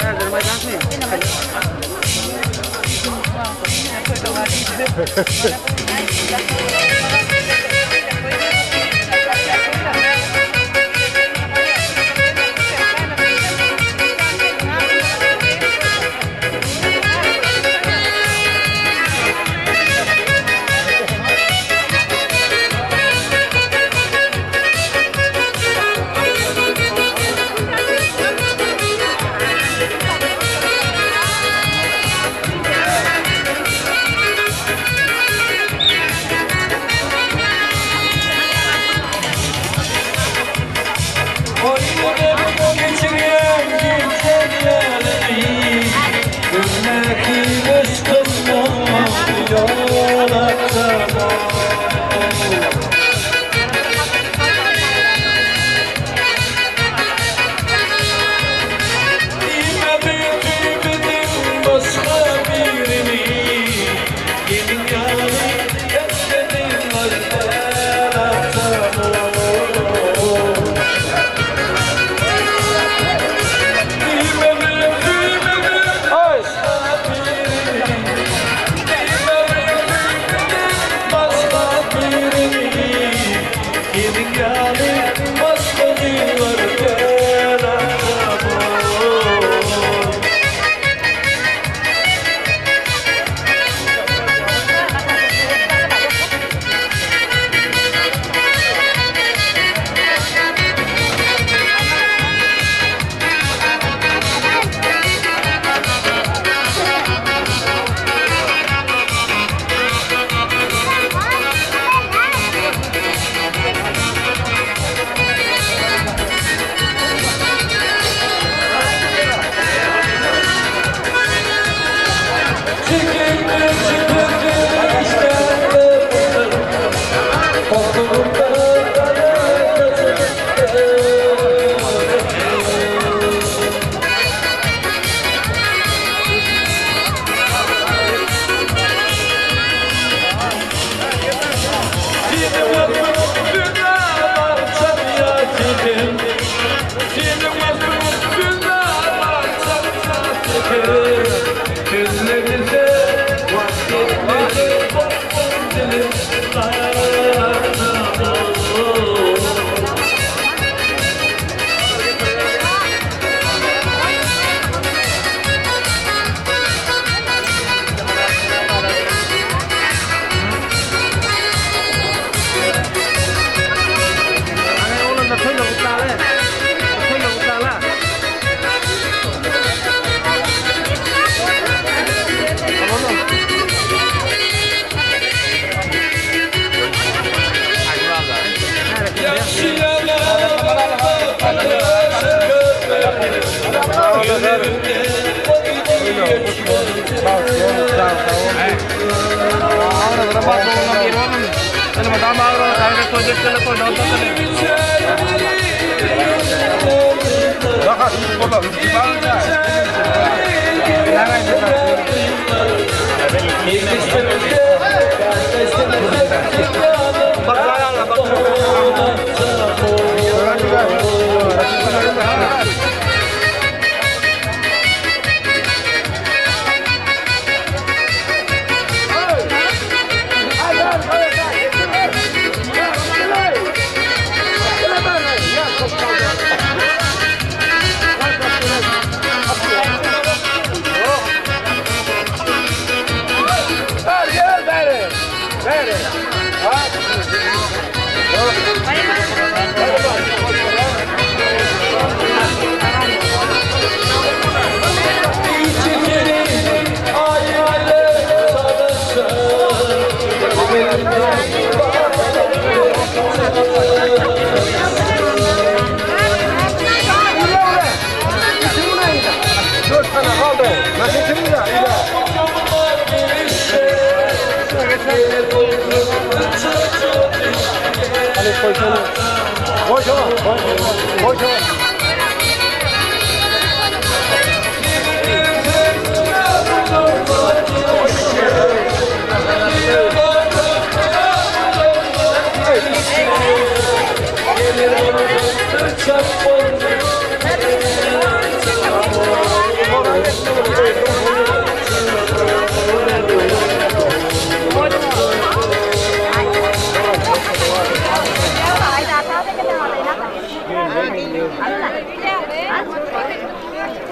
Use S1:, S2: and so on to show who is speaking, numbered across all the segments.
S1: Nerede maydan mı?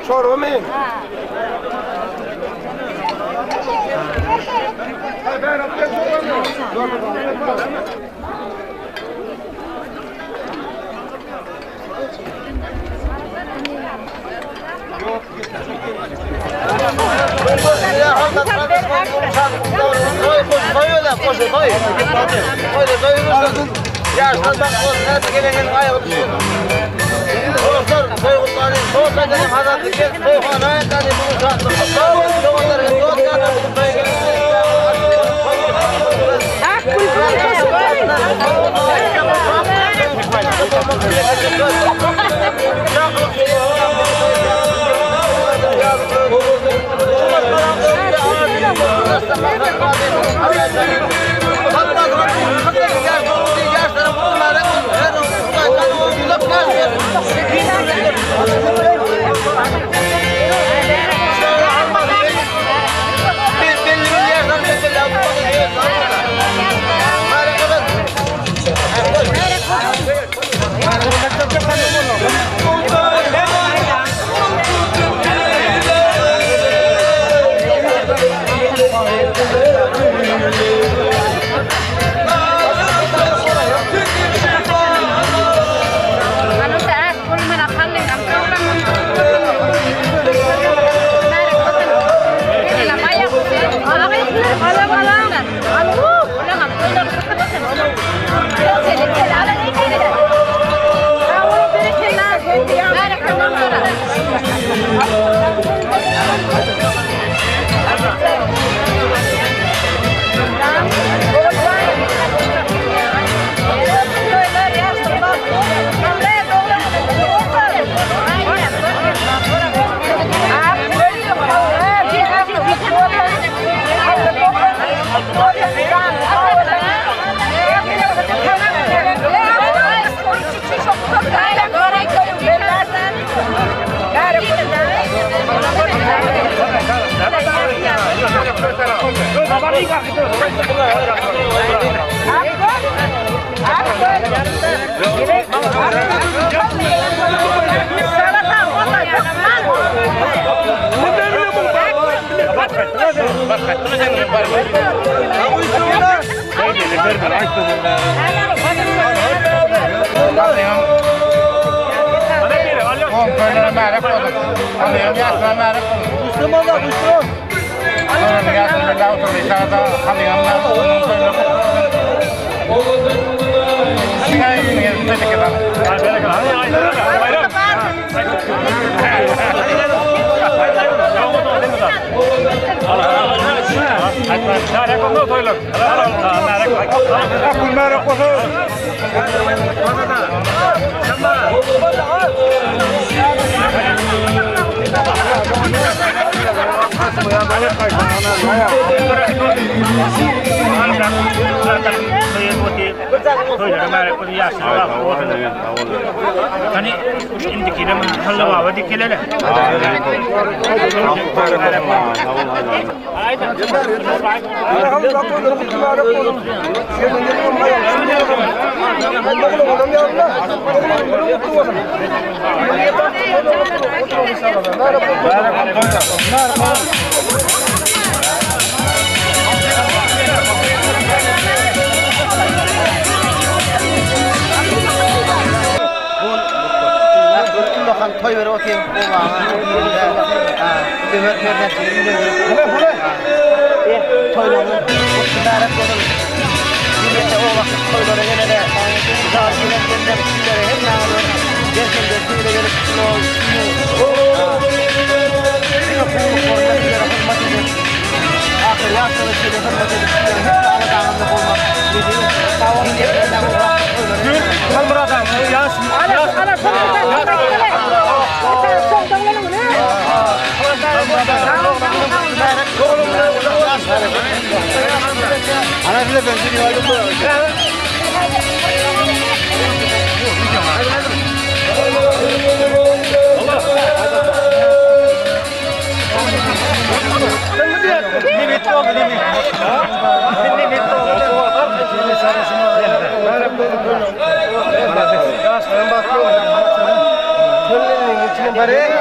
S2: Çorba mı?
S1: Toy ver bakayım. Toylanın. Bunlara koyalım. Millete o vakit toylara gene de zar gelenlerden kişilere hep yağmur. Gerçekten de suyla gelip kilo. Yine kuyruk orada bir yere hırmat edin. Akır yaşlı şeyle hırmat edin. Hep dağlı dağında olmak. Milliyetlerden o vakit toylara.
S3: Kal buradan. Yaz.
S1: Ana bile benzin yağdı bu. Yaşlarım bakıyor. Köllerin içine bari.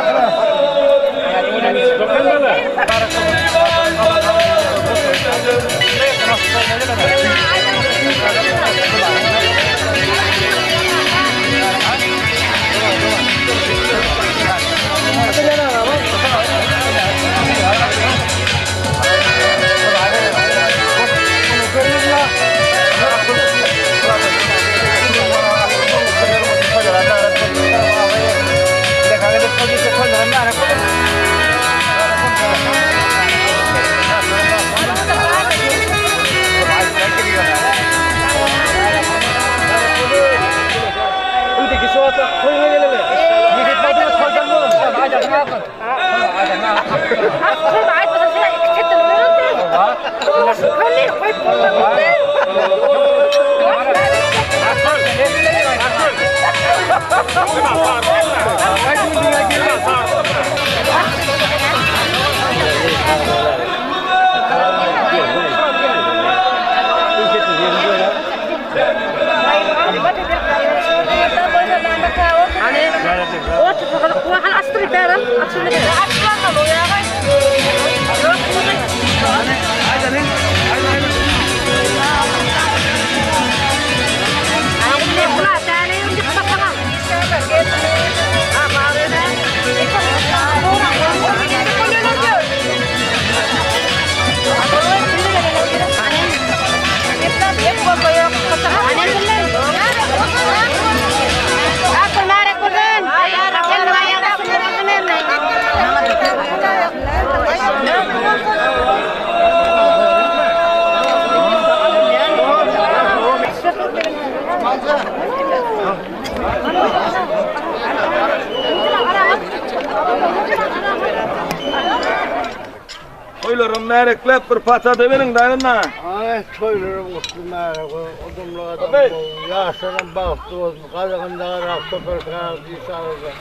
S2: Toylarım mereklep bir patada verin dayınla.
S3: Ay toylarım kutlu merak odumlu adam
S2: Evet.
S3: yaşlarım baktı olsun kazakında raksa perkanı dişarıda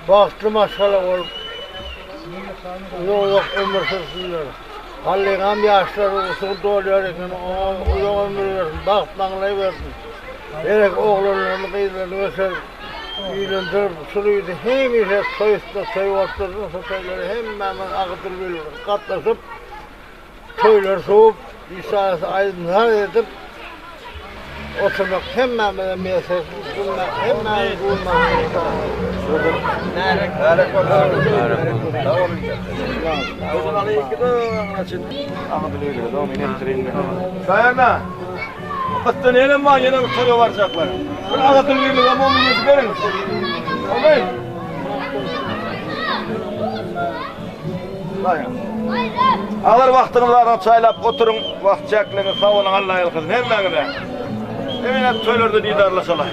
S3: baktı maşallah olup yok ömür sürsünler halliğam yaşları usul doluyor ekin o ömür versin baktanlayı versin gerek oğlanlarını kıyılarını veser iyilendirip sürüydü hem işe soyusta soy ortasını soyları hemen ağıtır bilir katlaşıp toylar soğup İsa'sı aydınlar edip oturmak hemen mesaj bulmak hemen bulmak
S2: Nerek var. Kızın alayı ki de açın. Ama biliyor ki de o benim trenine. Dayana. Hatta neyle var yine bir soru varacaklar. Bir ağatın birliği ama onu yedirelim. Amin. Dayan. Alır vaxtınızlarını çaylap oturun, vaxt çəklərini sağ olun Allah'a yılkızın, hem de gibi. Emine söylürdü liderlaşalar.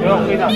S2: Yok kıyla.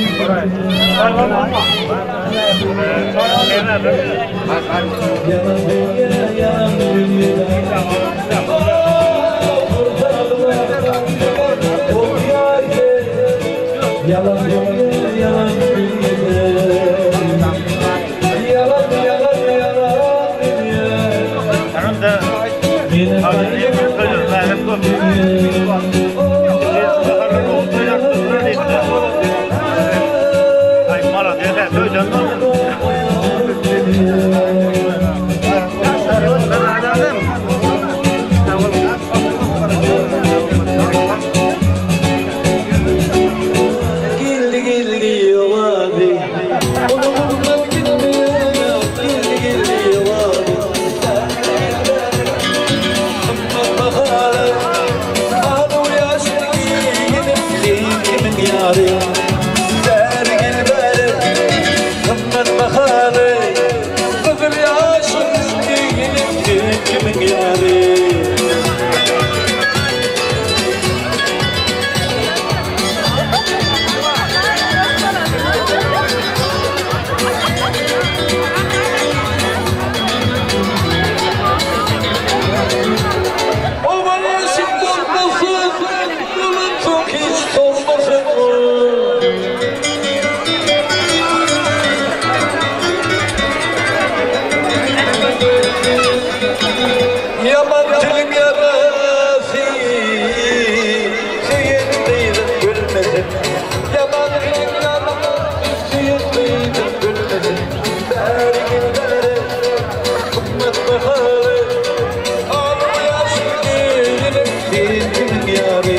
S4: kimin yari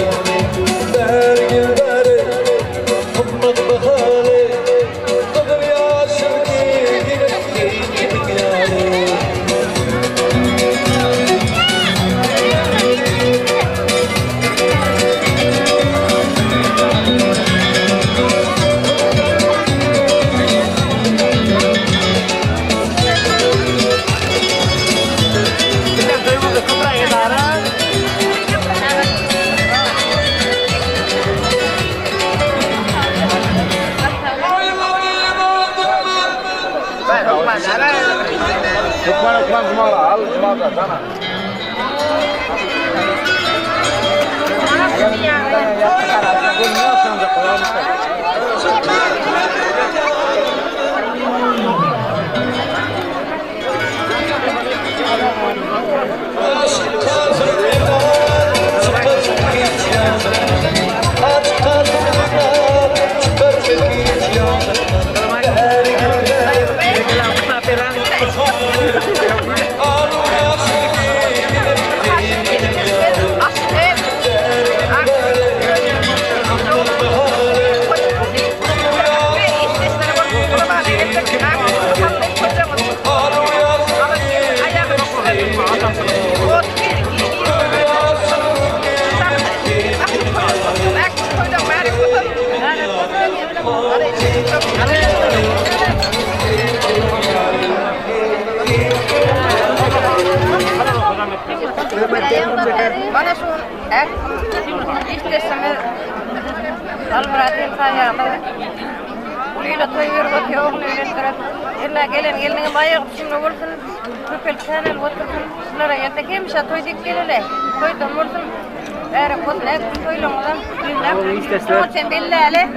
S4: Dergin bari Ummat bahali Kadir yaşır kimin yari
S2: Lukman Cumala, al Cumala sana.
S5: Bana şu istesem almaratin sayardı. Uyla toyur bakıyor, oğlu yönettiren. İlla gelin bayağı şimdi vursun. Köpel kanal vursun. Şunlara yerde kimse toy dik gelele. Toy da vursun. Eğer bu ne toylamadan bilmem. O sen billale.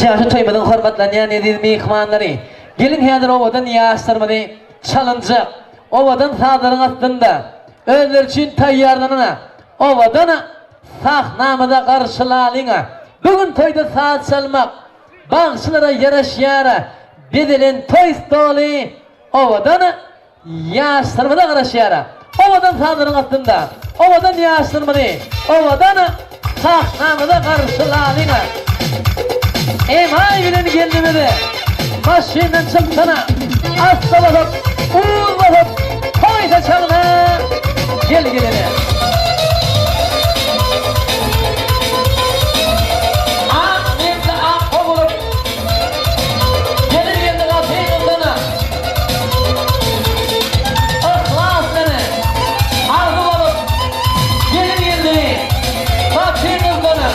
S6: Şaşı toymadan hormatlanan edil mihmanları. Gelin hadir ovadan yaşlarmadı çalınca. Ovadan sağların aslında. Özler için tayyarlanana. Ovadan sahnamada karşılalına. Bugün toyda saat çalmak. Bağışlara yaraşyara. Bedelen toy stoli. Ovadan yaşlarmada karşılara. Ovadan sağların aslında. Ovadan yaşlarmadı. Ovadan sahnamada karşılalına. Emay bilen gelmedi. Maşinden çıksana. Asla basıp, uğur basıp, koysa çalma. Gel gelene. Ak neyse ak kovulup. Gelin geldi kapıyı yıldana. Ihlas beni. Arzu olup. Gelin geldi. Kapıyı yıldana.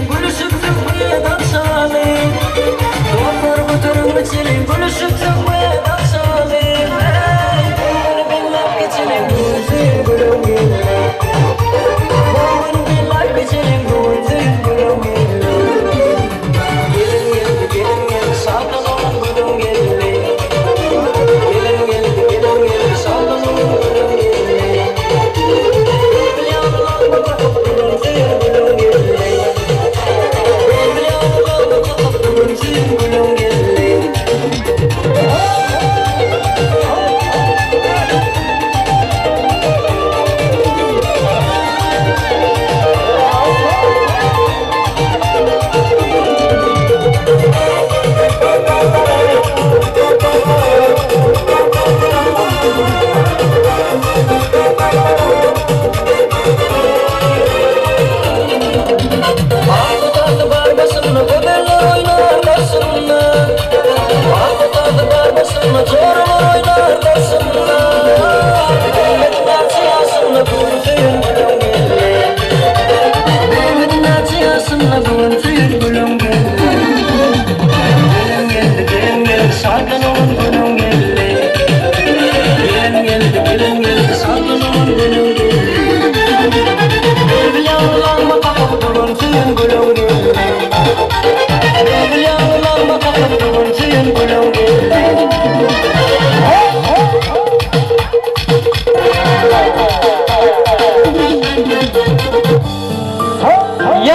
S4: Gülüşüp zıplaya dansalı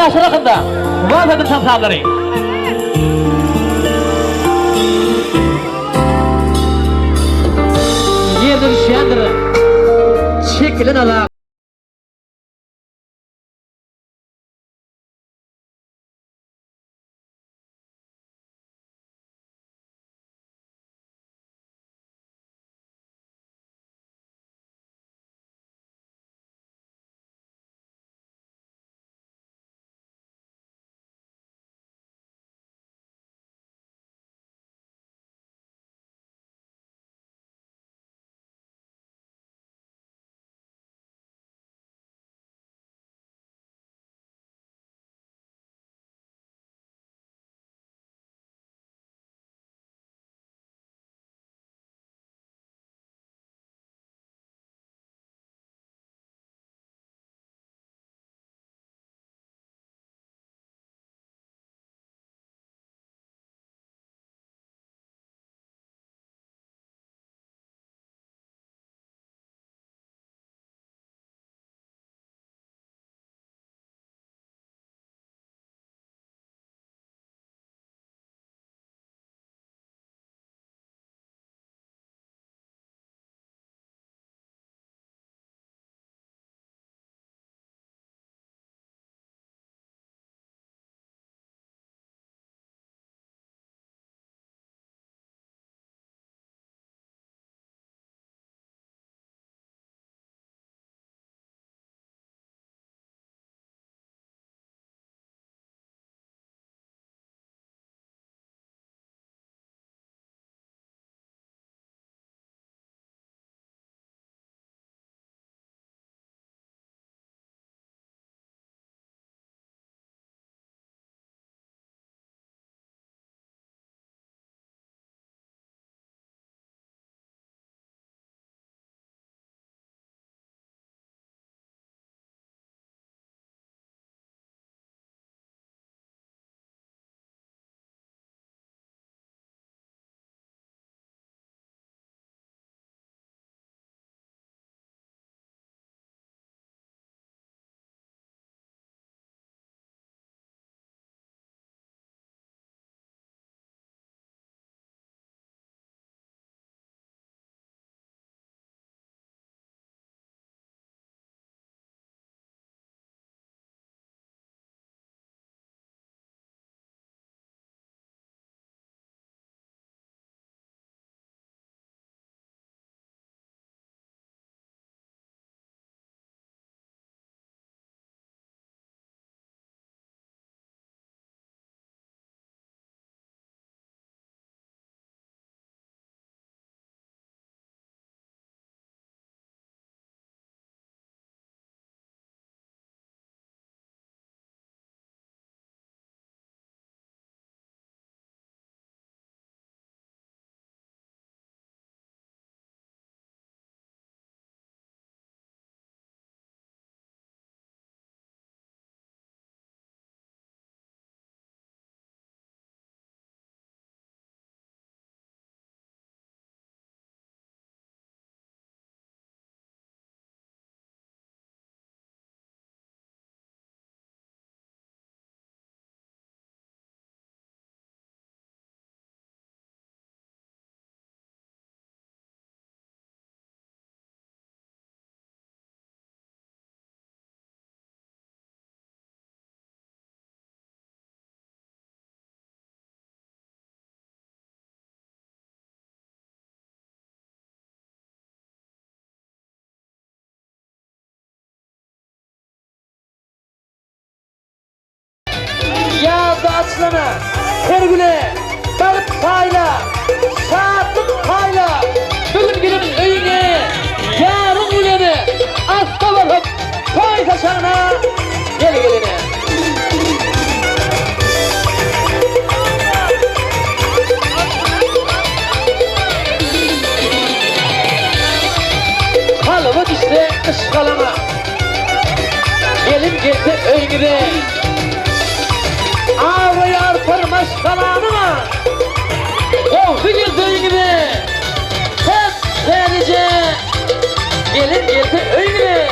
S6: aşırıqında vaaz edin tamsamları. Yerdir şendir. Çekilin ala. Aslanı, Hergüle, Bağıt Payla, Şahatlık Payla, bugün gelip öyüne, yarın üleni, asla varıp, koy kaşağına, gel geline. Halıvık işte ışgalama, gelin gelse öyüne, ağrı artarmış kalanıma, oldu girdiğin gibi, hep sadece gelip gelse öyle.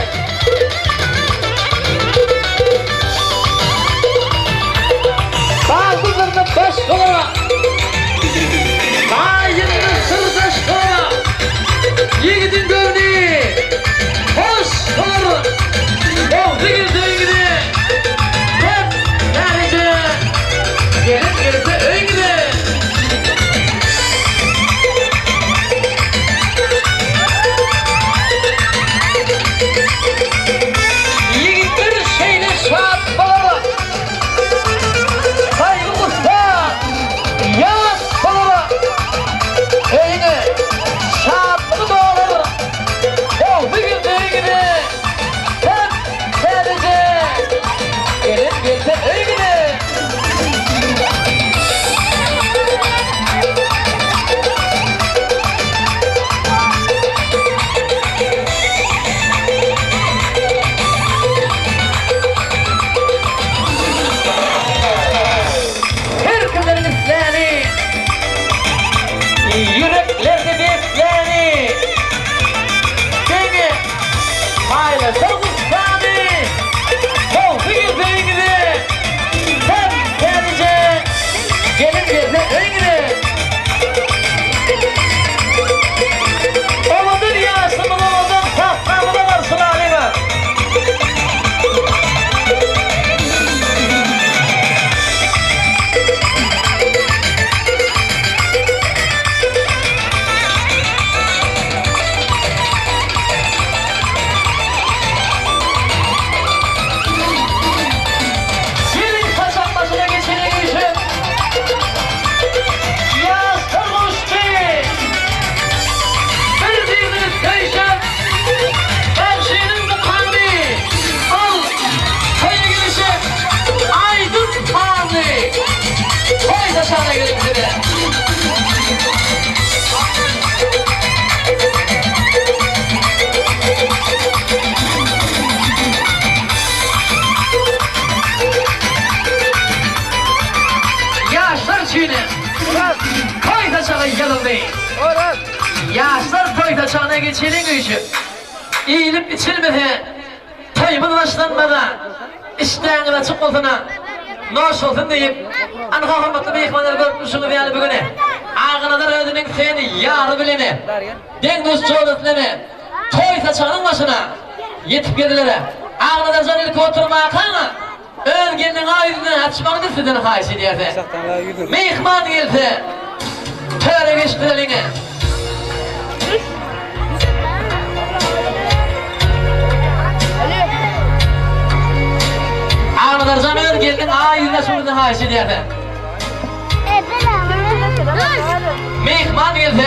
S6: Yaşlar toyda çağına geçelim üçün. İyilip içilmedi. Toyumuz başlanmadı. İşten açık olsuna. Noş olsun deyip. Anka hürmetli meyhmanlar görmüşsünüz yani bugüne. Ağınadan ödünün seni yarı bileni. Dengüz çoğulasını. Toy saçanın başına. Yetip geldiler. Ağınadan can ilk oturmaya kalma. Ölgenin ağzını açmanı sizden haiş ediyordu. Meyhman geldi. Töre geçtireline. Ağınadan can ölgenin ağzını açmanı haiş ediyordu. Mehman geldi,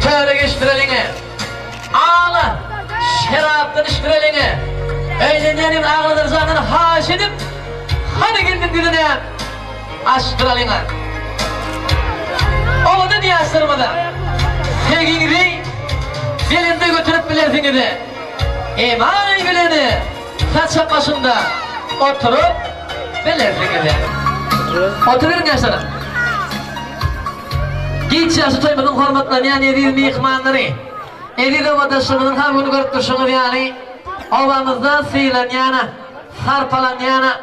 S6: töre geçtireline. Ağla, şeraptan iştireline. Eğlencenin ağlıdır zanını haş edip, hadi geldin diline, açtıraline. Oğlu da diye açtırmadı. Sevgini belinde götürüp bilersin idi. Eman bileni, saçak başında oturup bilersin idi. Oturun gençlerim. Git yaşı toymadın hormatlarını yani edil mihmanları. Edil ovadaşlarının her bunu görüp durşunu yani. Ovamızda sıyılan yana, sarpalan yana,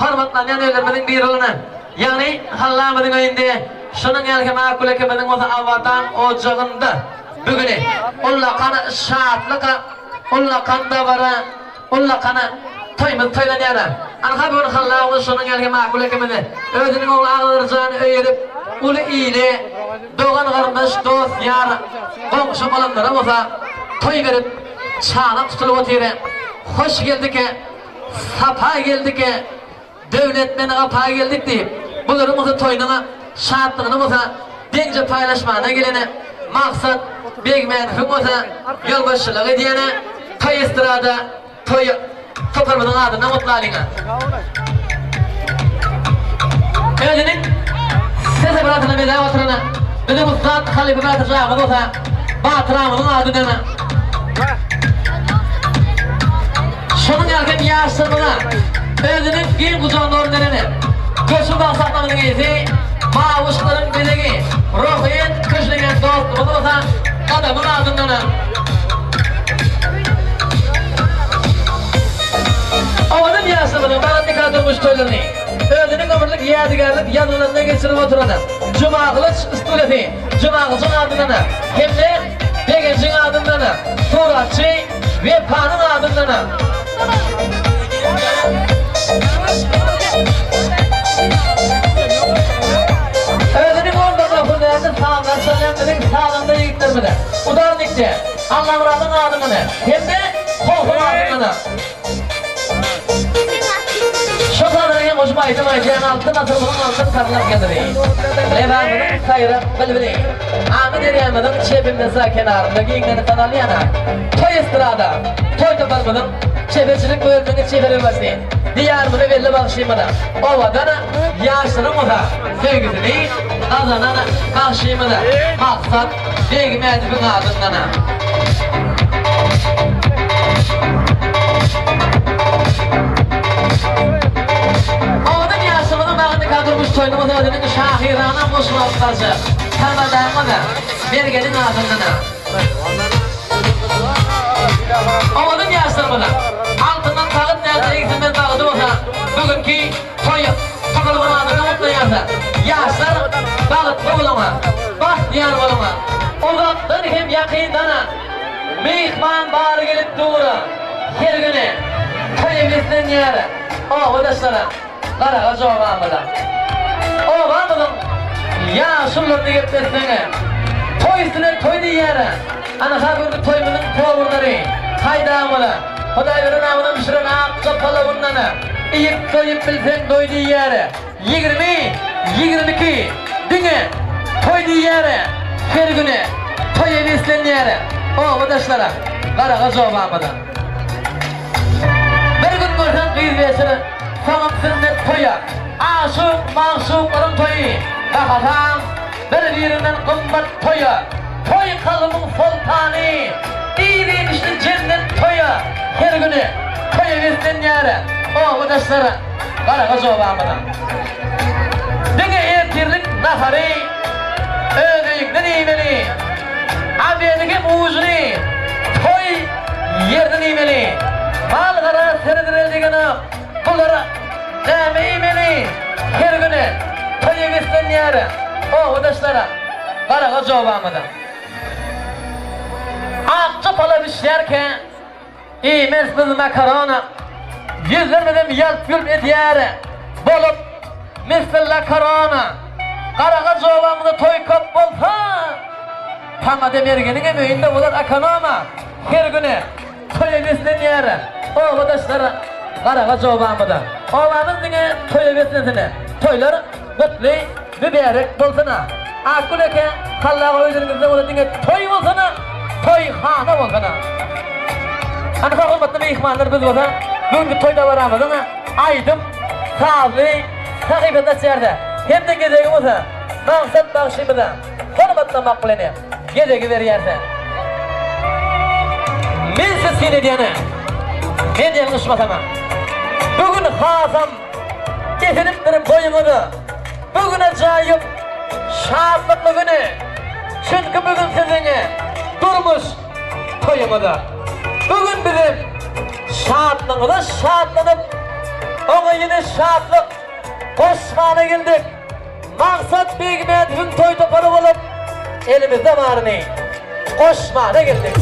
S6: hormatlan yana ölermedin bir olana. Yani hallamadın önünde, şunun elke makul ekemedin olsa avadan ocağında. Bugüne, ulla kana şahatlıka, ulla kanda vara, ulla kana toymaz toylan yana. Anka bunu hallamız şunun elke makul ekemedin. Özünün oğlu ağlaracağını öğrenip, ulu iyili, doğan kardeş, dost, yar, komşu malanlara olsa toy verip, çağına tutulup oturuyor. Hoş geldik ki, sapa geldik ki, devletmeni apa geldik deyip, bunların olsa toynuna, şahatlığına olsa, dence paylaşmana gelene, maksat, begmenfim olsa, yolbaşçılığı diyene, toy istirada, toy, toparmadığın adına mutlu haline. Ödenin, Sese bırakına bir daha oturana. Benim ustad halife bırakacağımız olsa batıramızın adına. Şunun erken yaşlarına özünün bir kucağında ordenini köşü bağsatmanın iyisi mavuşların bilegi ruhiyen köşüleyen dostumuz olsa adamın adından. Oğlum yaşlarına bana dikkat durmuş toylarını özünün ömürlük yadigarlık yanlarına geçirip oturana. Cuma kılıç istileti, Cuma kılıçın adından, hem de Begencin adından, Turatçı ve Pan'ın adından. Özünün ondan lafını sağdan söylemlerin sağlığında yıktırmadı. Udarlıkçı, Allah'ın adından, hem de Korkun adından. Şu sanırım hoşuma itimayacağın altın atılmanın altın karılar geliri. Levanının kayırı bilbili. Ahmet Eriyemed'in çepimde sağ kenarında giyinleri kanalıyana. Toy istirada, toy toparmadın. Çepecilik bölümünü çeviri başlayın. Diyarımını belli bakışıymada. Ovadana, yaşlarım o da. Sevgisini kazanana karşıymada. Maksat, Begim Edip'in adından. Kadırmış toynumuz ödünün şahirana musluğu Tamadağıma da Berge'nin adından. Oğlum yaşlarımı da altından tağıt nerede ikisinden tağıdı olsa bugünkü toy tokalımın adına mutlu yazar. Yaşlar tağıt bulama, bahtiyar bulama. Uzaktan hem yakindana mihman bağır gelip doğru. Her güne toy evlisinden yere. O odaşlara Kara cevap almadan. O varmadan ya şunlarını gitmesine toy üstüne toy diyene ana sabırlı toymunun kovurları haydamını Hudayver'in amına müşürün ağıpça palavunlarını İyip toyup bilsen toy diyene 22 düne toy diyene her güne toy evi istenleyene o odaşlara kara cevap almadan. Bir gün görsen kıyırgesini sanıp sünnet toya, aşık maşukların toyu, Kahatam birbirinden kımbat toya, toy kalımın sultanı, İyiliğin işte cennet toya, her günü toy evinden yere, o odaşlara, kara kazı obamadan. Dine ertirlik nafarı, ödeyikten iyimeli, Abiyedeki muğuzunu toy yerden imeli. Malgara serdirildiğini bunlara neme imeli. Her günü toy egesten yarı. O odaşlara karağa cevabamadı. Akçı pala pişerken İmez biz makarona yüzlermeden yalp yulp etiyarı bolup misilla karona karağa cevabamıza toy kap bolsa Tama demergenin mühinde olur akanoma her günü toy egesten yarı. O odaşlara karağa cevabamıza oğlanın dine toy egesnesine toylar mutlu mübarek bolsana akıl eke kallağı özünüzde ola dine toy bolsana toy hana bolsana. Anka hurmatly mehmanlar biz bolsa bugünkü toyda baramız ama aydım sağlı sahibinde çerde hem de gedegi bolsa maksat bagşymyza hormatlamak bilen gedegi berýärse men siz seni diýene men ýalňyşmasam bugün hasam getirip bir boýuňyzy bugün ajaýyp şadlykly güni çünki bugün siziňe durmuş toýuňyza bugün bizim şadlığına şadlanıp ona yine şadlık koşmana geldik. Maksat Begmet'in toy toparı olup elimizde varını koşmana geldik.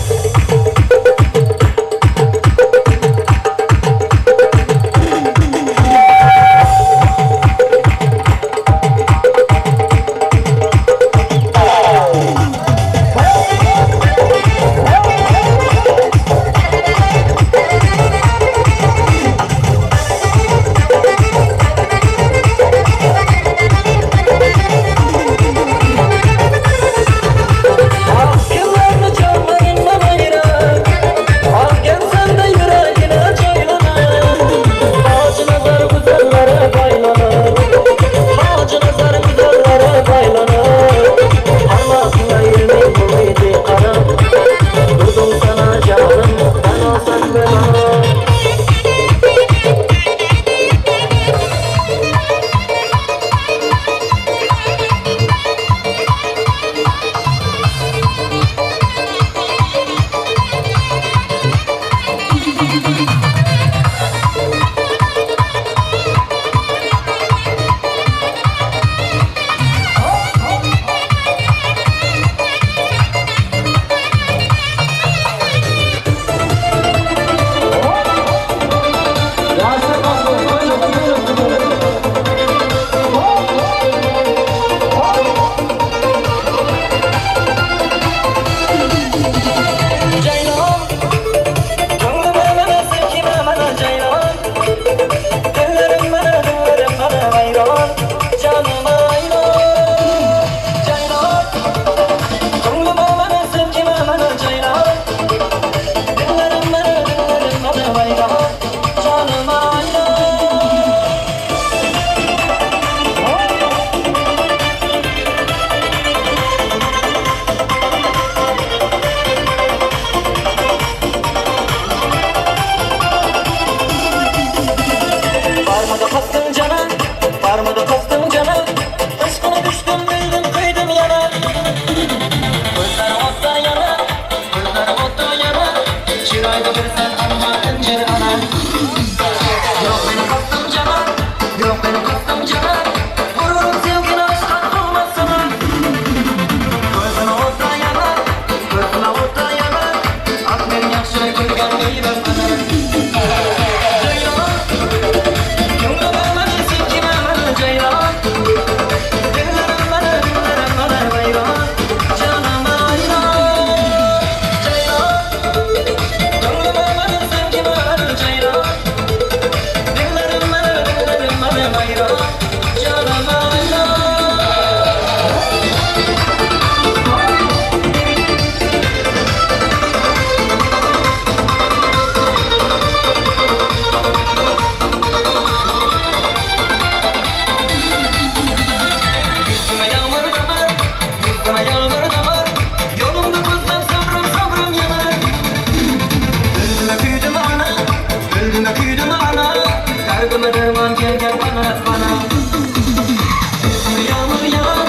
S4: Yağmur yağar,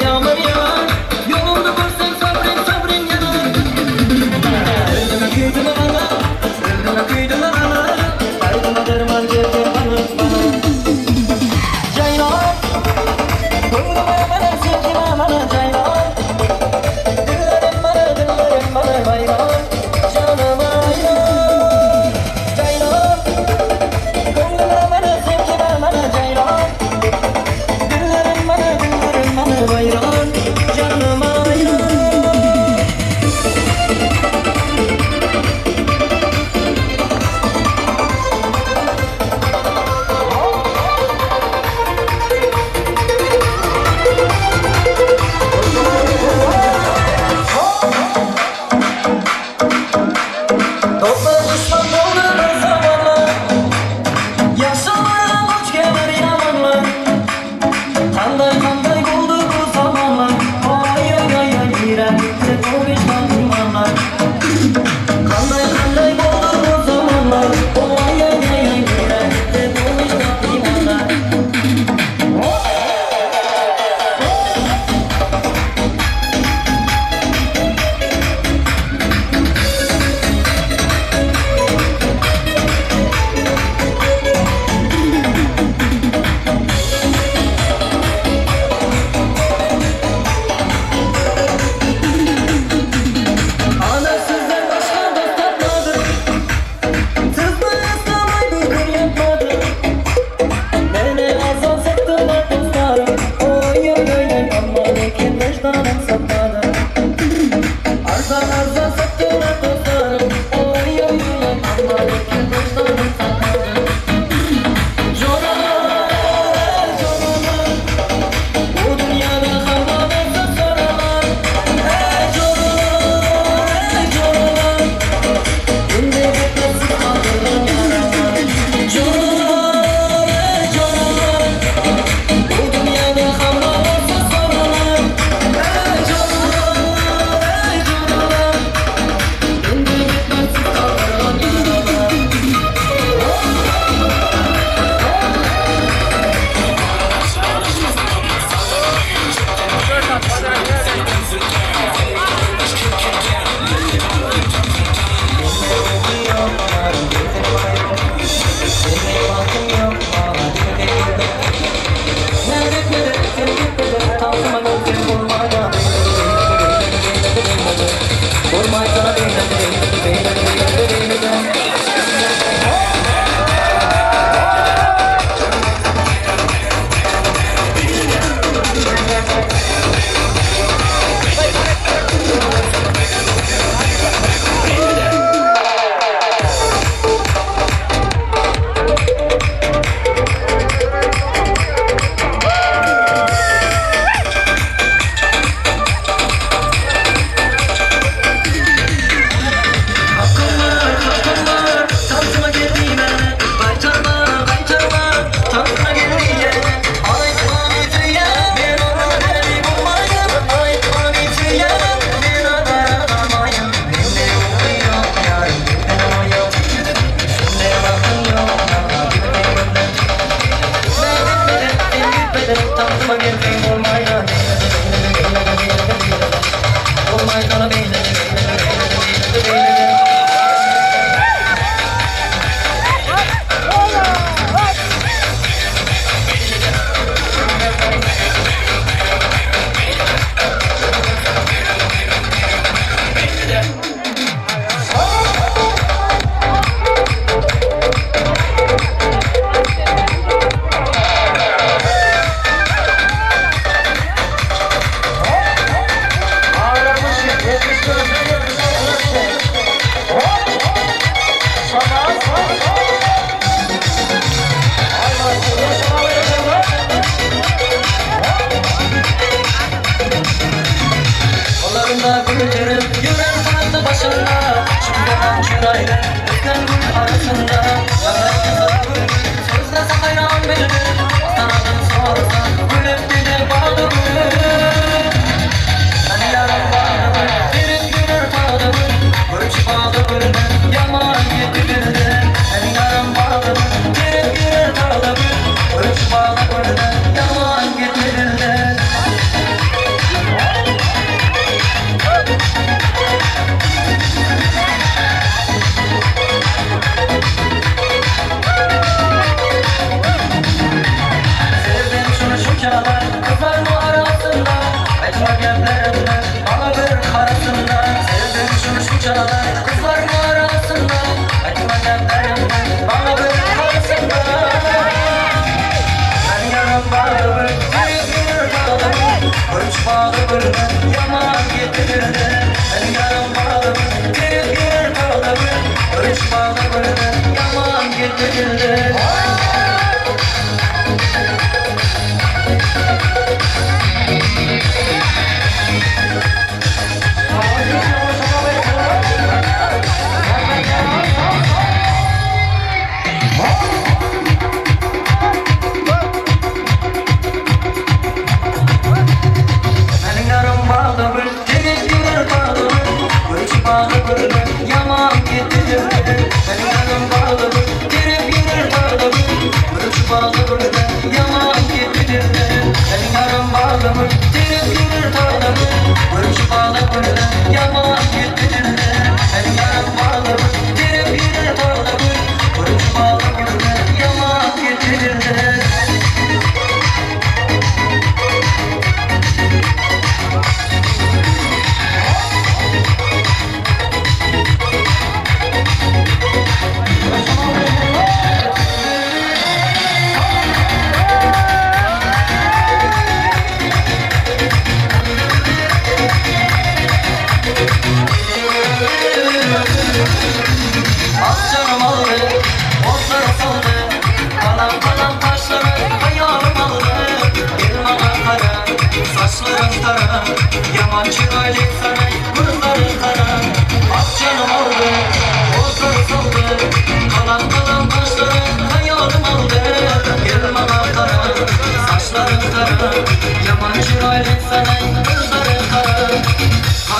S4: yağmur yağar, yolunda varsan sabrın sabrın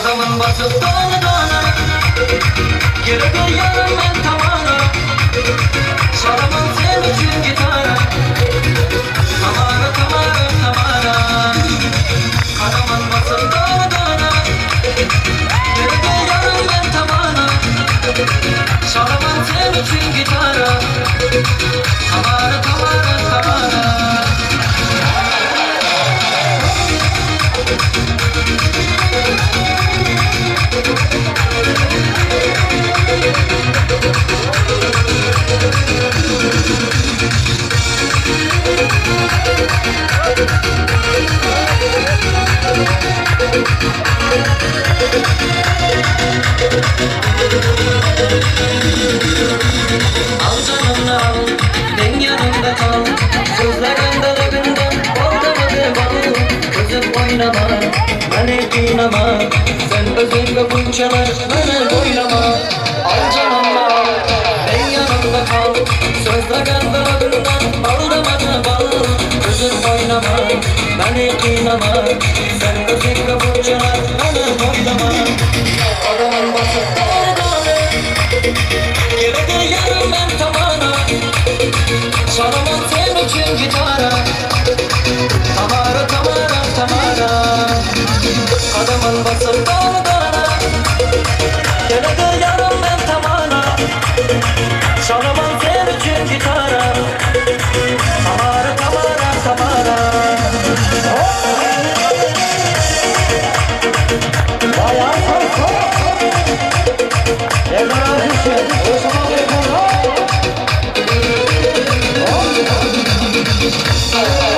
S6: Adamın batıp dağlı dağına Geri bir yarım ben tamana Çalamam sen için gitara Tamara tamara tamara Adamın batıp dağlı dağına Geri bir yarım ben tamana Çalamam sen için gitara Tamara tamara tamara Al canımla al, ben yanımda kal Sözlerinde lagından ortamadı bal Gözüm oynama, bana kıynama Sen özünle bunçalar, bana boylama Al canımla al, ben yanımda kal Sözlerinde lagından ortamadı bal Gözüm oynama, bana kıynama Sen özünle bunçalar, bana boylama Adamın bası doğru doğru Geride yarım ben tamana Çalamam sen için gitara Tamara tamara tamara Adamın basıp dağına Geride yarım ben tamana Çalamam sen için gitara Tamara tamara tamara Bayağı Oh,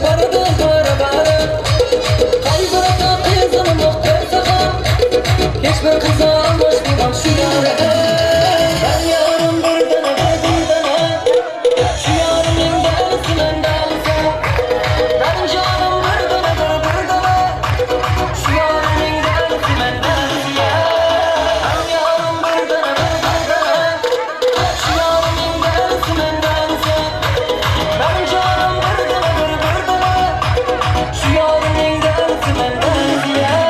S4: barda bara Kalbına kızım muhtar sakın Hiçbir kıza almış bulmak şu yâre Ben yarım bir dana Şu yarımın dağılsın dağılsa Ben canım bir dana Şu yarımın dağılsın dağılsa Ben yarım bir dana Şu yarımın dağılsın dağılsa Ben canım bir dana Şu yarımın dağılsın dağılsa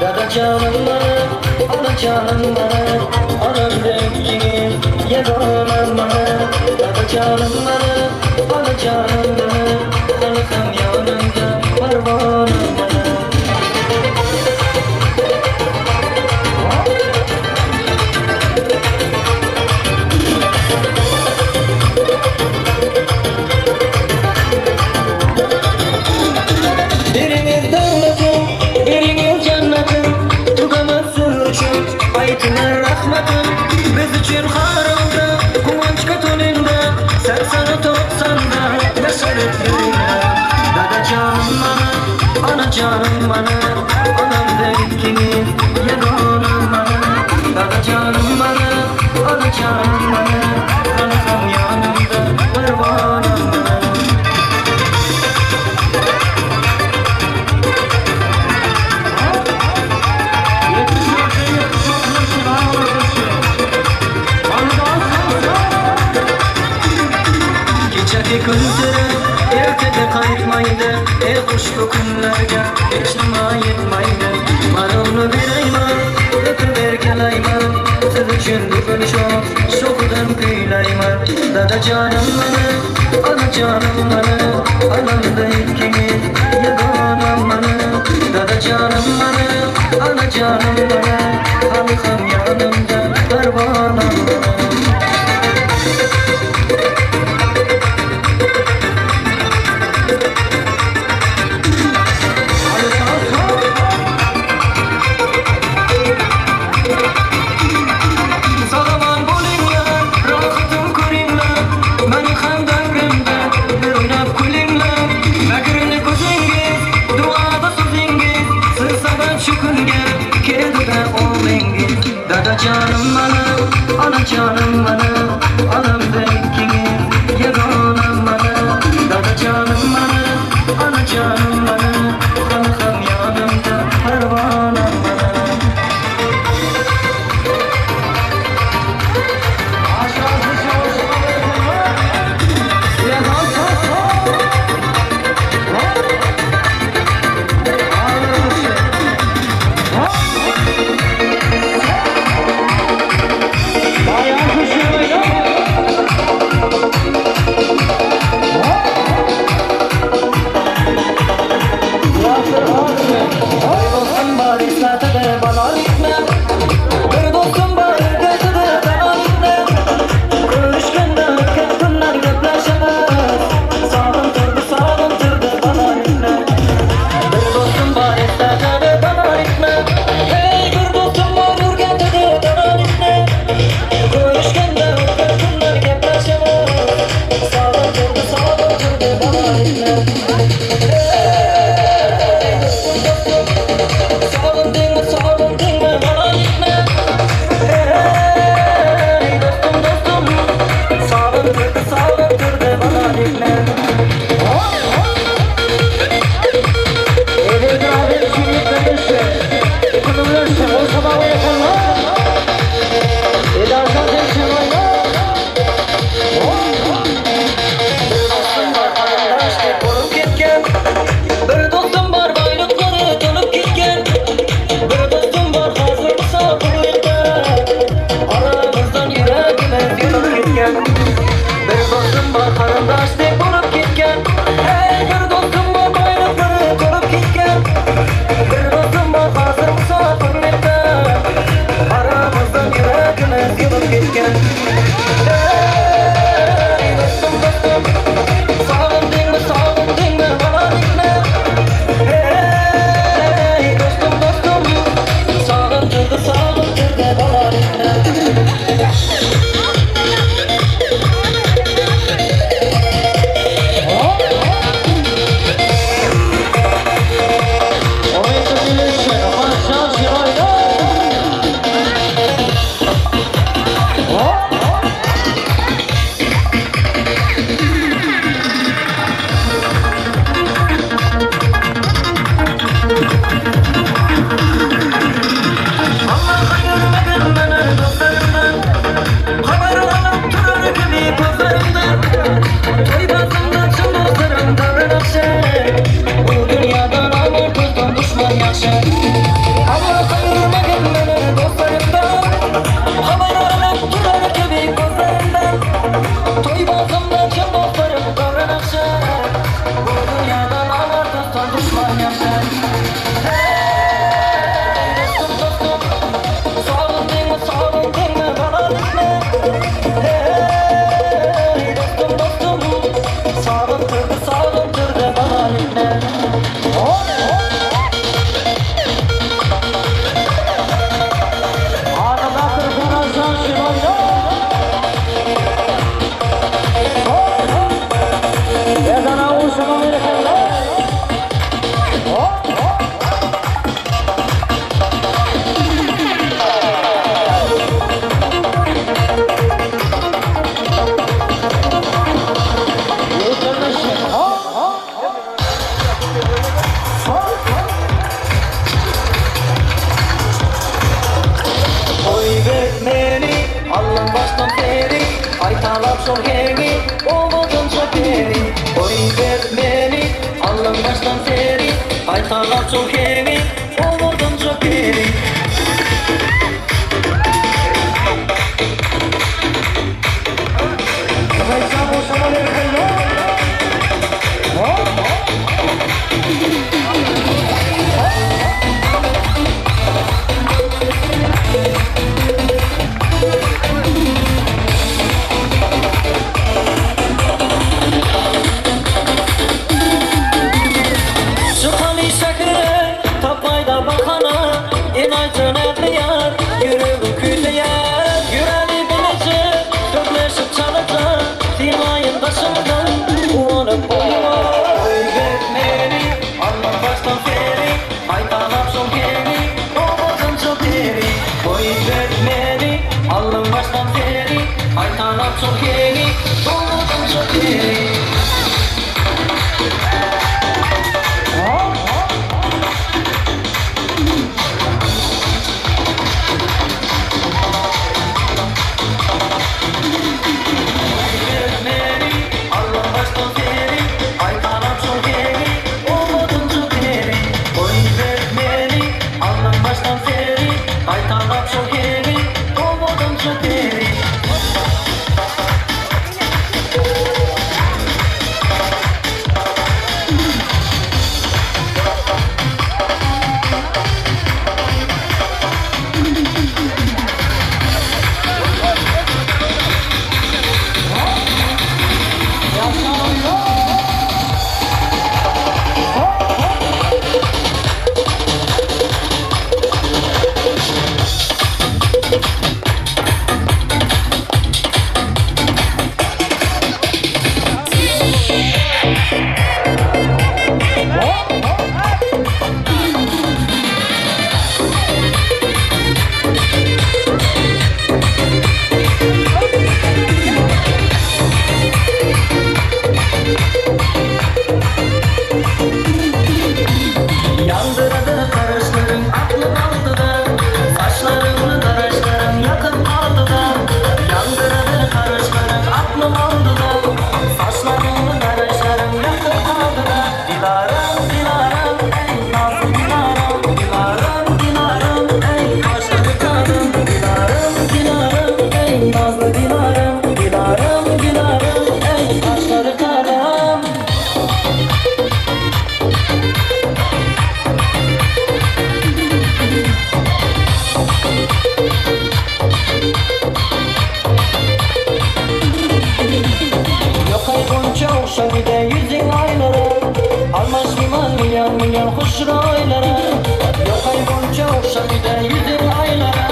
S4: Dada canım bana, ana canım bana, anam renkini yegonam bana. Dada canım bana, ana canım bana, anam yanımda parvanım bana. Biriniz devletim, biriniz cennetim, tutamazsın uçum, ayetine rahmetim. Biz için harıldı, kuvanç katılında, 80-90'da yaşarıp yürüyle. Dada canım bana, ana canım bana, anam renkini yegonam bana. Dada canım bana, ana canım bana, anam yanımda parvanım bana. Geceki gündere, ertede kayıtmaydı. Kuş kokunlarga, hiç nima yetmaydi. Marulnu berayman, öpüver kelayman. Siz üçün bugun şo'xudan kuylayman. Dada canım bana, ana canım bana, anamda ikimiz yegonam bana. Dada canım bana, ana canım bana, ham yanımda parvanam bana. Dada canım bana, ana canım bana, anam renkini yegonam bana. Dada canım bana, ana canım bana, anam yanımda parvanam bana. Bayan kuşu çok yeni, umudum çok yeni. Yandırdı karışlarım aklım aldı da, saçlarımı daraşlarım yakıp aldı da. Yandırdı karışlarım aklım aldı da, saçlarımı daraşlarım yakıp aldı da. Dilarım dilarım ey nazlı dilarım, dilarım dilarım ey kaşları karım. Dilarım dilarım ey nazlı dilarım, dilarım dilarım ey kaşları karım. Yok ay gonca uşak bir de yüzün aylara, almaz liman milyon milyon hoş raylara. Yok ay gonca uşak bir de yüzün aylara,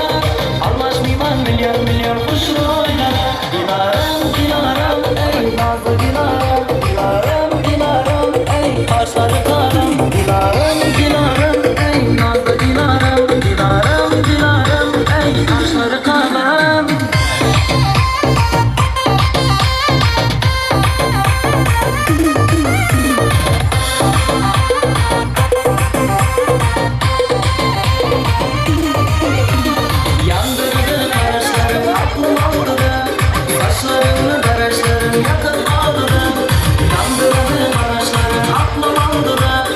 S4: almaz liman milyon milyon hoş raylara. Dilarım dilarım ey nazlı dilarım, dilarım dilarım ey kaşları karım. Dilarım dilarım ey nazlı dilarım, dilarım dilarım ey kaşları karım. Yandırdı karışlarım aklım aldı da, saçlarımı daraşlarım yakıp aldı da. Yandırdı karışlarım aklım aldı da,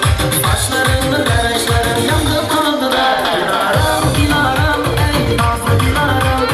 S4: saçlarımı daraşlarım yakıp aldı da. Dilarım dilarım ey nazlı dilarım,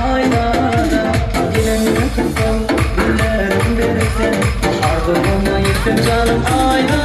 S4: aynada Gelin kızım, dillerim birlikte Ardı olmayıp canım aynada